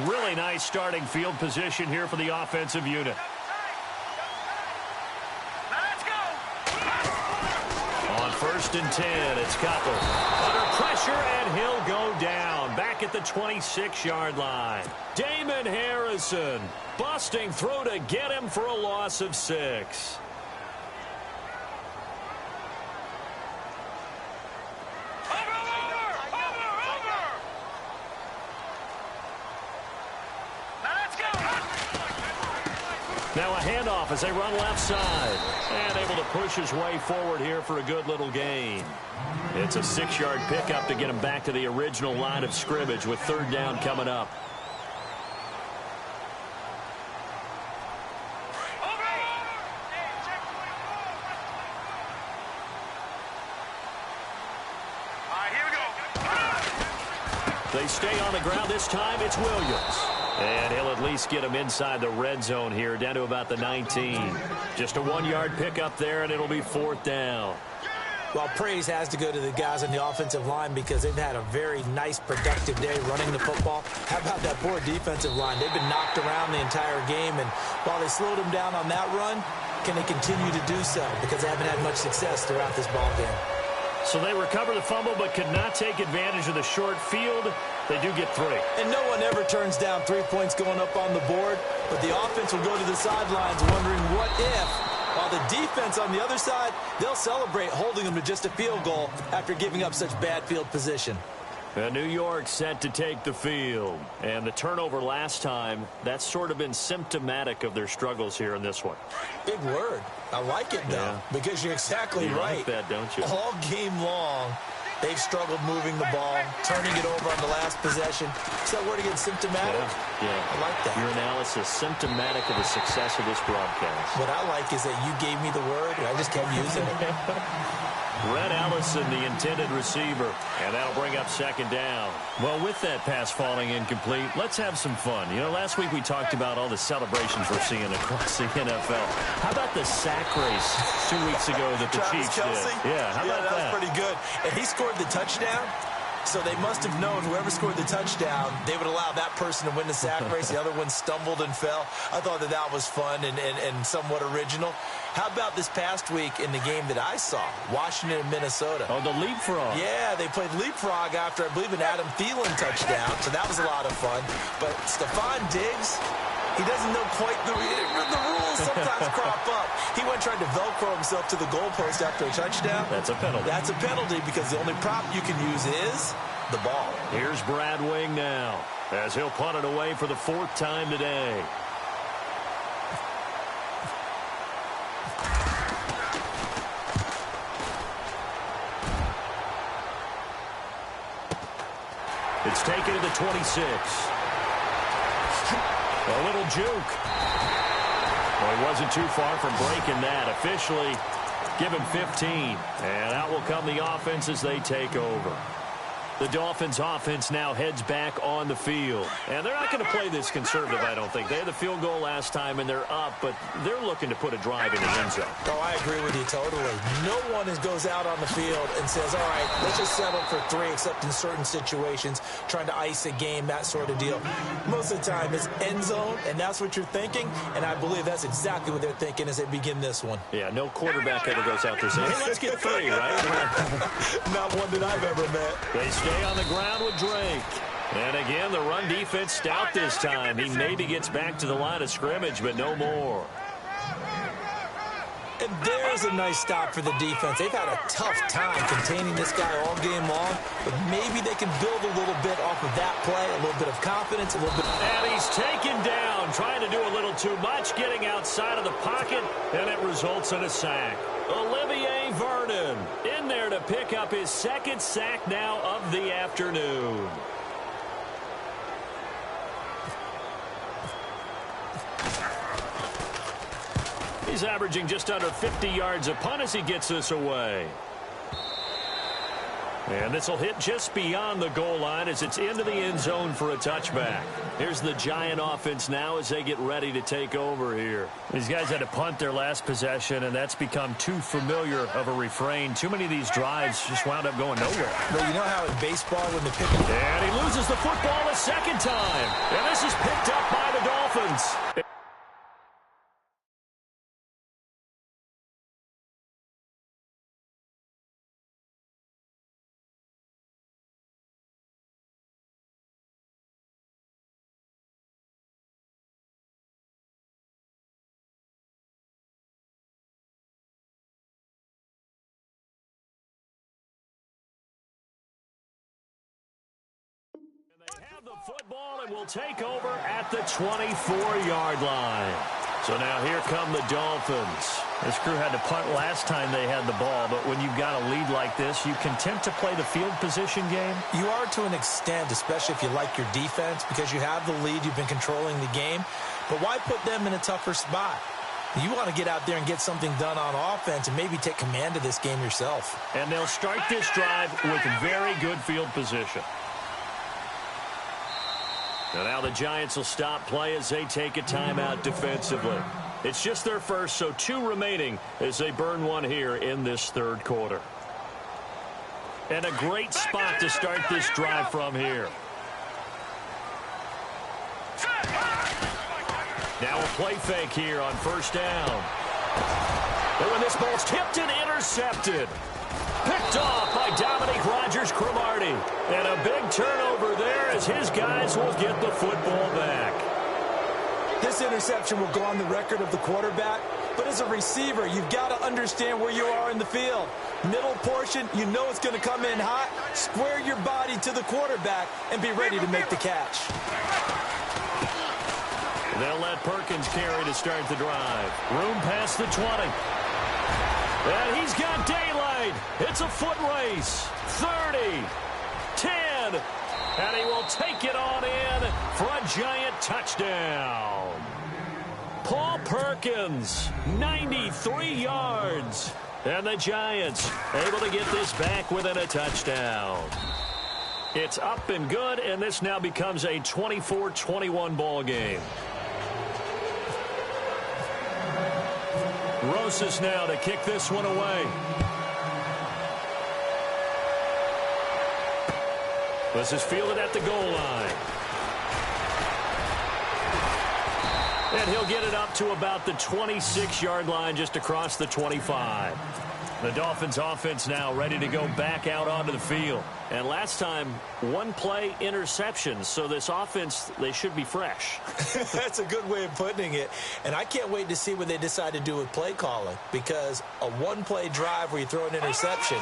Really nice starting field position here for the offensive unit. On 1st and 10, it's Cutler. Under pressure, and he'll go down. Back at the 26-yard line. Damon Harrison busting through to get him for a loss of 6. Now a handoff as they run left side. And able to push his way forward here for a good little gain. It's a 6-yard pickup to get him back to the original line of scrimmage with 3rd down coming up. They stay on the ground this time. It's Williams. And he'll at least get him inside the red zone here, down to about the 19. Just a 1-yard pickup there, and it'll be 4th down. Well, praise has to go to the guys on the offensive line because they've had a very nice, productive day running the football. How about that poor defensive line? They've been knocked around the entire game, and while they slowed them down on that run, can they continue to do so? Because they haven't had much success throughout this ball game. So they recover the fumble but could not take advantage of the short field. They do get 3. And no one ever turns down 3 points going up on the board, but the offense will go to the sidelines wondering what if, while the defense on the other side, they'll celebrate holding them to just a field goal after giving up such bad field position. And New York set to take the field. And the turnover last time, that's sort of been symptomatic of their struggles here in this one. Big word. I like it, though, because you're exactly right. You like that, don't you? All game long, they've struggled moving the ball, turning it over on the last possession. Is that word again, symptomatic? Yeah. I like that. Your analysis, symptomatic of the success of this broadcast. What I like is that you gave me the word, and I just kept using it. Brett Allison, the intended receiver, and that'll bring up 2nd down. Well, with that pass falling incomplete, let's have some fun. You know, last week we talked about all the celebrations we're seeing across the NFL. How about the sack race 2 weeks ago that the Chiefs did? Yeah, how about that? That was pretty good. And he scored the touchdown. So they must have known whoever scored the touchdown, they would allow that person to win the sack race. The other one stumbled and fell. I thought that was fun and somewhat original. How about this past week in the game that I saw, Washington and Minnesota? Oh, the leapfrog. Yeah, they played leapfrog after, I believe, an Adam Thielen touchdown. So that was a lot of fun. But Stephon Diggs, he doesn't know quite the rules sometimes crop up. He went trying to Velcro himself to the goalpost after a touchdown. That's a penalty. That's a penalty because the only prop you can use is the ball. Here's Brad Wing now as he'll punt it away for the 4th time today. It's taken to the 26. A little juke. Well, he wasn't too far from breaking that. Officially, give him 15. And out will come the offense as they take over. The Dolphins offense now heads back on the field. And they're not going to play this conservative, I don't think. They had the field goal last time, and they're up, but they're looking to put a drive in the end zone. Oh, I agree with you totally. No one goes out on the field and says, all right, let's just settle for 3, except in certain situations, trying to ice a game, that sort of deal. Most of the time, it's end zone, and that's what you're thinking, and I believe that's exactly what they're thinking as they begin this one. Yeah, no quarterback ever goes out there saying, hey, let's get 3, right? Not one that I've ever met. They stay on the ground with Drake. And again, the run defense stout this time. He maybe gets back to the line of scrimmage, but no more. And there's a nice stop for the defense. They've had a tough time containing this guy all game long, but maybe they can build a little bit off of that play, a little bit of confidence, a little bit. And he's taken down, trying to do a little too much, getting outside of the pocket, and it results in a sack. Olivier Vernon in there to pick up his 2nd sack now of the afternoon. He's averaging just under 50 yards a punt as he gets this away. And this will hit just beyond the goal line as it's into the end zone for a touchback. Here's the Giant offense now as they get ready to take over here. These guys had to punt their last possession, and that's become too familiar of a refrain. Too many of these drives just wound up going nowhere. But you know how in baseball when the pick... And he loses the football a 2nd time. And this is offense. They have the football and will take over at the 24-yard line. So now here come the Dolphins. This crew had to punt last time they had the ball, but when you've got a lead like this, you content to play the field position game? You are to an extent, especially if you like your defense, because you have the lead, you've been controlling the game. But why put them in a tougher spot? You want to get out there and get something done on offense and maybe take command of this game yourself. And they'll start this drive with very good field position. And now the Giants will stop play as they take a timeout defensively. It's just their first, so 2 remaining as they burn one here in this third quarter. And a great spot to start this drive from here. Now a play fake here on first down. And when this ball's tipped and intercepted. Picked off by Dominique Rodgers-Cromartie. And a big turnover there as his guys will get the football back. This interception will go on the record of the quarterback, but as a receiver, you've got to understand where you are in the field. Middle portion, you know it's going to come in hot. Square your body to the quarterback and be ready to make the catch. They'll let Perkins carry to start the drive. Room past the 20. And he's got daylight. It's a foot race. 30, 10, and he will take it on in for a Giant touchdown. Paul Perkins, 93 yards. And the Giants able to get this back within a touchdown. It's up and good, and this now becomes a 24-21 ball game. Rosas now to kick this one away. This is fielded at the goal line. And he'll get it up to about the 26-yard line, just across the 25. The Dolphins offense now ready to go back out onto the field. And last time, 1 play interception. So this offense, they should be fresh. That's a good way of putting it. And I can't wait to see what they decide to do with play calling. Because a 1-play drive where you throw an interception,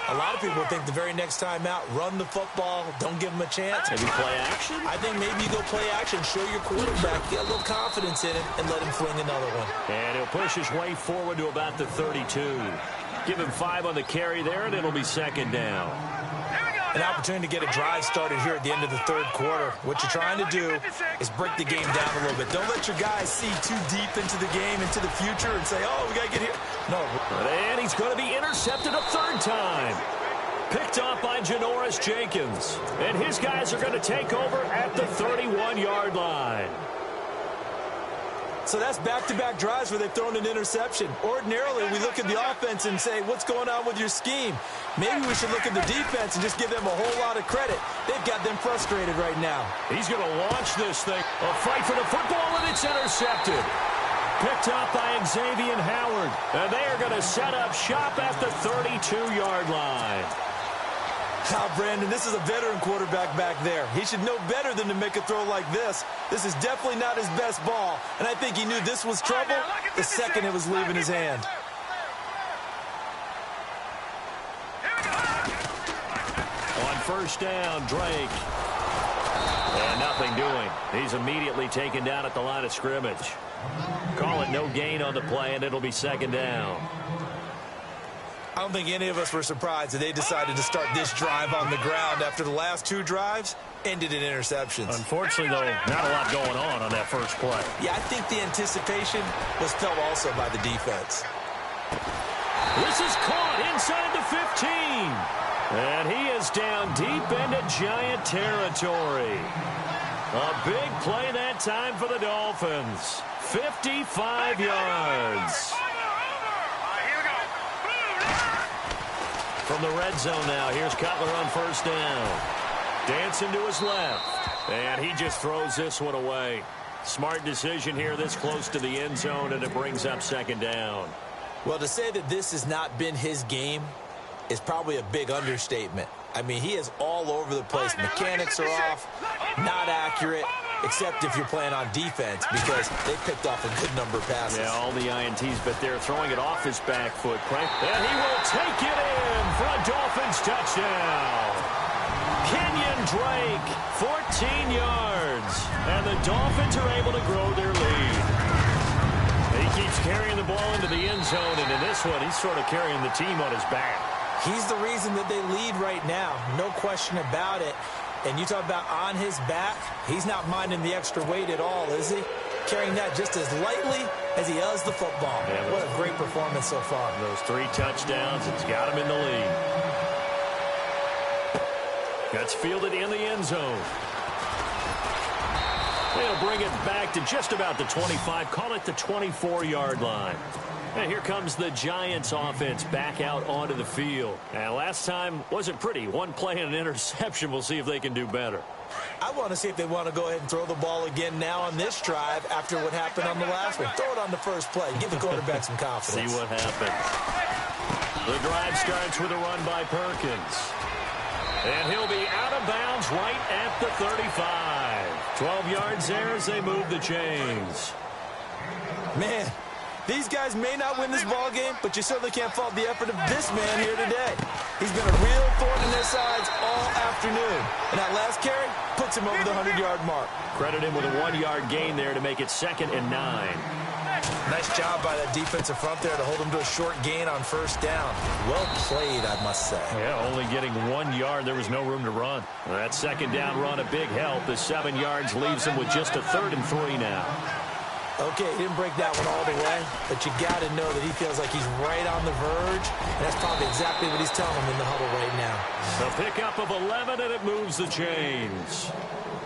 a lot of people think the very next time out, run the football, don't give them a chance. Maybe play action? I think maybe you go play action, show your quarterback, get a little confidence in him, and let him fling another one. And he'll push his way forward to about the 32. Give him 5 on the carry there, and it'll be second down. An opportunity to get a drive started here at the end of the third quarter. What you're trying to do is break the game down a little bit. Don't let your guys see too deep into the game, into the future, and say, oh, we got to get here. No. And he's going to be intercepted a third time. Picked off by Janoris Jenkins. And his guys are going to take over at the 31-yard line. So that's back-to-back drives where they've thrown an interception. Ordinarily, we look at the offense and say, what's going on with your scheme? Maybe we should look at the defense and just give them a whole lot of credit. They've got them frustrated right now. He's going to launch this thing. A fight for the football, and it's intercepted. Picked up by Xavier Howard. And they are going to set up shop at the 32-yard line. Now, Brandon, this is a veteran quarterback back there. He should know better than to make a throw like this. This is definitely not his best ball, and I think he knew this was trouble the second it was leaving his hand. On first down, Drake. And nothing doing. He's immediately taken down at the line of scrimmage. Call it no gain on the play, and it'll be second down. I don't think any of us were surprised that they decided to start this drive on the ground after the last 2 drives ended in interceptions. Unfortunately, though, not a lot going on that first play. Yeah, I think the anticipation was felt also by the defense. This is caught inside the 15. And he is down deep into Giant territory. A big play that time for the Dolphins. 55 yards. From the red zone now, here's Cutler on first down. Dancing to his left. And he just throws this one away. Smart decision here this close to the end zone, and it brings up second down. Well, to say that this has not been his game is probably a big understatement. I mean, he is all over the place. Mechanics are off, not accurate, except if you're playing on defense because they picked off a good number of passes. Yeah, all the INTs, but they're throwing it off his back foot. And he will take it in for a Dolphins touchdown. Kenyon Drake, 14 yards. And the Dolphins are able to grow their lead. He keeps carrying the ball into the end zone, and in this one, he's sort of carrying the team on his back. He's the reason that they lead right now, no question about it. And you talk about on his back, he's not minding the extra weight at all, is he? Carrying that just as lightly as he does the football. Yeah, what a great performance so far. Those 3 touchdowns, it's got him in the lead. That's fielded in the end zone. They'll bring it back to just about the 25, call it the 24-yard line. And here comes the Giants offense back out onto the field. And last time wasn't pretty. One play and an interception. We'll see if they can do better. I want to see if they want to go ahead and throw the ball again now on this drive after what happened on the last one. Throw it on the first play. Give the quarterback some confidence. See what happens. The drive starts with a run by Perkins. And he'll be out of bounds right at the 35. 12 yards there as they move the chains. Man. These guys may not win this ball game, but you certainly can't fault the effort of this man here today. He's been a real thorn in their sides all afternoon. And that last carry puts him over the 100-yard mark. Credit him with a 1-yard gain there to make it 2nd and 9. Nice job by that defensive front there to hold him to a short gain on first down. Well played, I must say. Yeah, only getting 1 yard. There was no room to run. That second down run, a big help. The 7 yards leaves him with just a 3rd and 3 now. Okay, he didn't break that one all the way, but you got to know that he feels like he's right on the verge, and that's probably exactly what he's telling him in the huddle right now. The pickup of 11, and it moves the chains.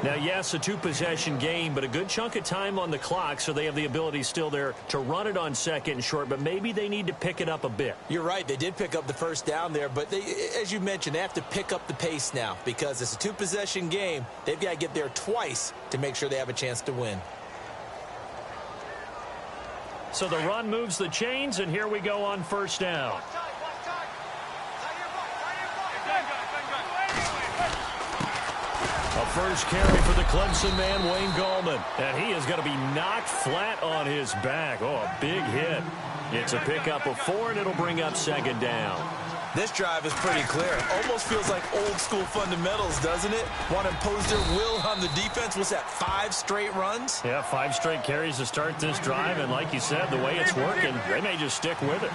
Now, yes, a 2-possession game, but a good chunk of time on the clock, so they have the ability still there to run it on 2nd and short, but maybe they need to pick it up a bit. You're right. They did pick up the first down there, but as you mentioned, they have to pick up the pace now because it's a 2-possession game. They've got to get there twice to make sure they have a chance to win. So the run moves the chains, and here we go on first down. A first carry for the Clemson man, Wayne Gallman. And he is going to be knocked flat on his back. Oh, a big hit. It's a pickup of 4, and it'll bring up 2nd down. This drive is pretty clear. Almost feels like old-school fundamentals, doesn't it? Want to impose their will on the defense. What's that, 5 straight runs? Yeah, 5 straight carries to start this drive, and like you said, the way it's working, they may just stick with it.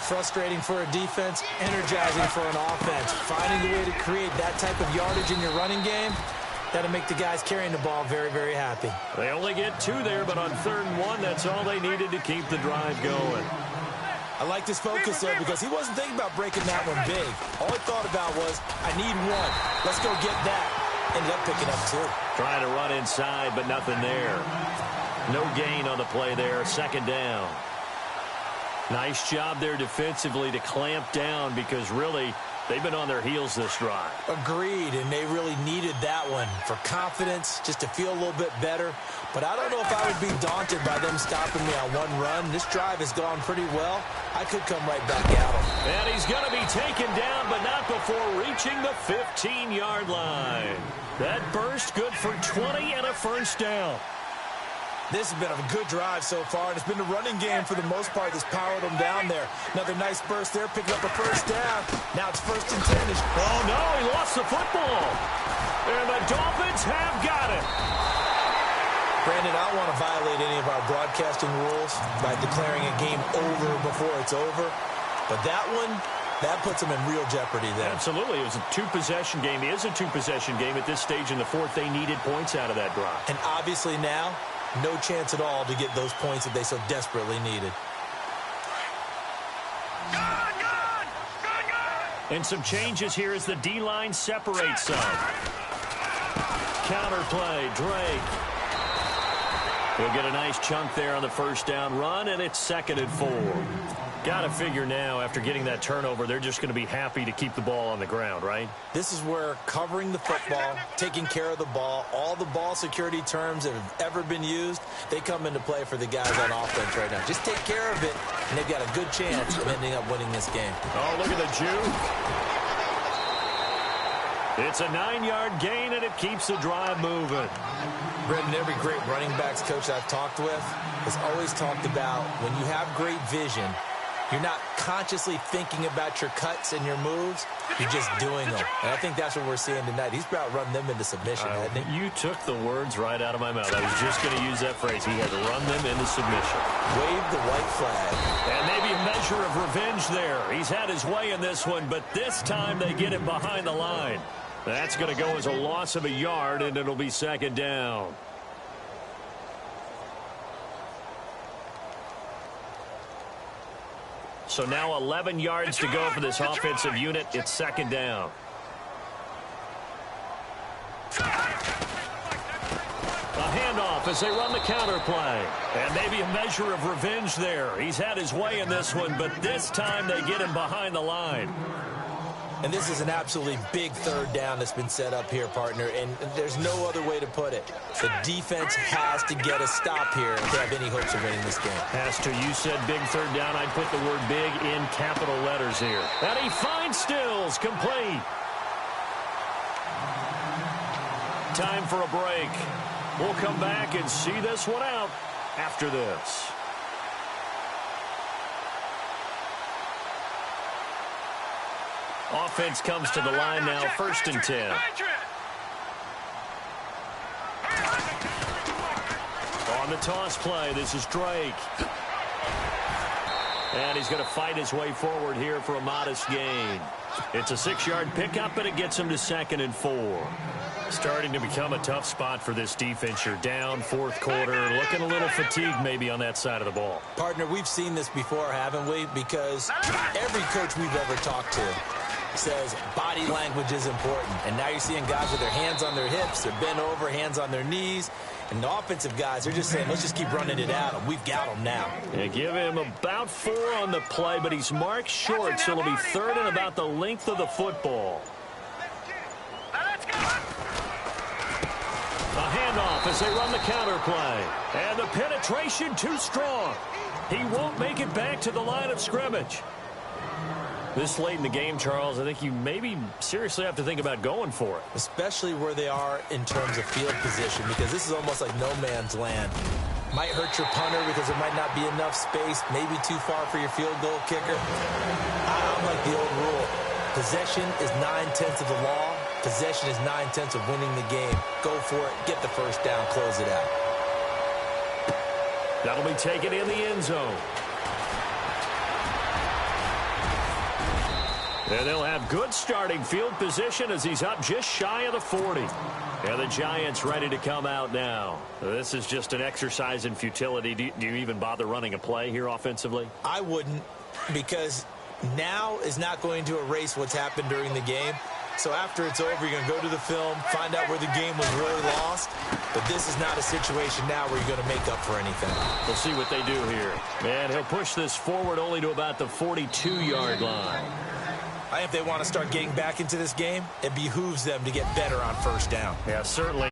Frustrating for a defense, energizing for an offense. Finding a way to create that type of yardage in your running game, that'll make the guys carrying the ball very, very happy. They only get 2 there, but on 3rd and 1, that's all they needed to keep the drive going. I like this focus there because he wasn't thinking about breaking that one big. All he thought about was, I need 1. Let's go get that. Ended up picking up 2. Trying to run inside, but nothing there. No gain on the play there. 2nd down. Nice job there defensively to clamp down because really they've been on their heels this drive. Agreed, and they really needed that one for confidence, just to feel a little bit better. But I don't know if I would be daunted by them stopping me on 1 run. This drive has gone pretty well. I could come right back at him. And he's going to be taken down, but not before reaching the 15-yard line. That burst good for 20 and a first down. This has been a good drive so far, and it's been the running game for the most part that's powered them down there. Another nice burst there, picking up a first down. Now it's 1st and 10. Oh, no, he lost the football. And the Dolphins have got it. Brandon, I don't want to violate any of our broadcasting rules by declaring a game over before it's over. But that one, that puts them in real jeopardy there. Absolutely. It was a 2-possession game. It is a 2-possession game at this stage in the 4th. They needed points out of that drive. And obviously now, no chance at all to get those points that they so desperately needed. And some changes here as the D-line separates some. Counter play, Drake. We'll get a nice chunk there on the first down run, and it's 2nd and 4. Got to figure now, after getting that turnover, they're just going to be happy to keep the ball on the ground, right? This is where covering the football, taking care of the ball, all the ball security terms that have ever been used, they come into play for the guys on offense right now. Just take care of it, and they've got a good chance of ending up winning this game. Oh, look at the juke. It's a 9-yard gain, and it keeps the drive moving. Brendan, every great running backs coach I've talked with has always talked about when you have great vision, you're not consciously thinking about your cuts and your moves. You're just doing them. And I think that's what we're seeing tonight. He's about running them into submission, hasn't he? You took the words right out of my mouth. I was just going to use that phrase. He has run them into submission. Wave the white flag. And maybe a measure of revenge there. He's had his way in this one, but this time they get him behind the line. That's going to go as a loss of a yard, and it'll be second down. So now 11 yards to go for this offensive unit. It's second down. A handoff as they run the counter play. And maybe a measure of revenge there. He's had his way in this one, but this time they get him behind the line. And this is an absolutely big third down that's been set up here, partner, and there's no other way to put it. The defense has to get a stop here if they have any hopes of winning this game. Has to. You said big third down. I'd put the word big in capital letters here. And he finds Stills, complete. Time for a break. We'll come back and see this one out after this. Offense comes to the line now, 1st and 10. On the toss play, this is Drake. And he's going to fight his way forward here for a modest gain. It's a 6-yard pickup, and it gets him to 2nd and 4. Starting to become a tough spot for this defense. You're down, 4th quarter, looking a little fatigued maybe on that side of the ball. Partner, we've seen this before, haven't we? Because every coach we've ever talked to says body language is important. And now you're seeing guys with their hands on their hips, they're bent over, hands on their knees. And the offensive guys, they're just saying, let's just keep running it at him. We've got him now. Yeah, give him about 4 on the play, but he's marked short, so it'll be 3rd and about the length of the football. A handoff as they run the counter play. And the penetration too strong. He won't make it back to the line of scrimmage. This late in the game, Charles, I think you maybe seriously have to think about going for it. Especially where they are in terms of field position, because this is almost like no man's land. Might hurt your punter because there might not be enough space, maybe too far for your field goal kicker. I'm like the old rule. Possession is 9/10 of the law. Possession is 9/10 of winning the game. Go for it, get the first down, close it out. That'll be taken in the end zone. And they'll have good starting field position as he's up just shy of the 40. And the Giants ready to come out now. This is just an exercise in futility. Do you even bother running a play here offensively? I wouldn't, because now is not going to erase what's happened during the game. So after it's over, you're going to go to the film, find out where the game was really lost. But this is not a situation now where you're going to make up for anything. We'll see what they do here. And he'll push this forward only to about the 42-yard line. If they want to start getting back into this game, it behooves them to get better on first down. Yeah, certainly.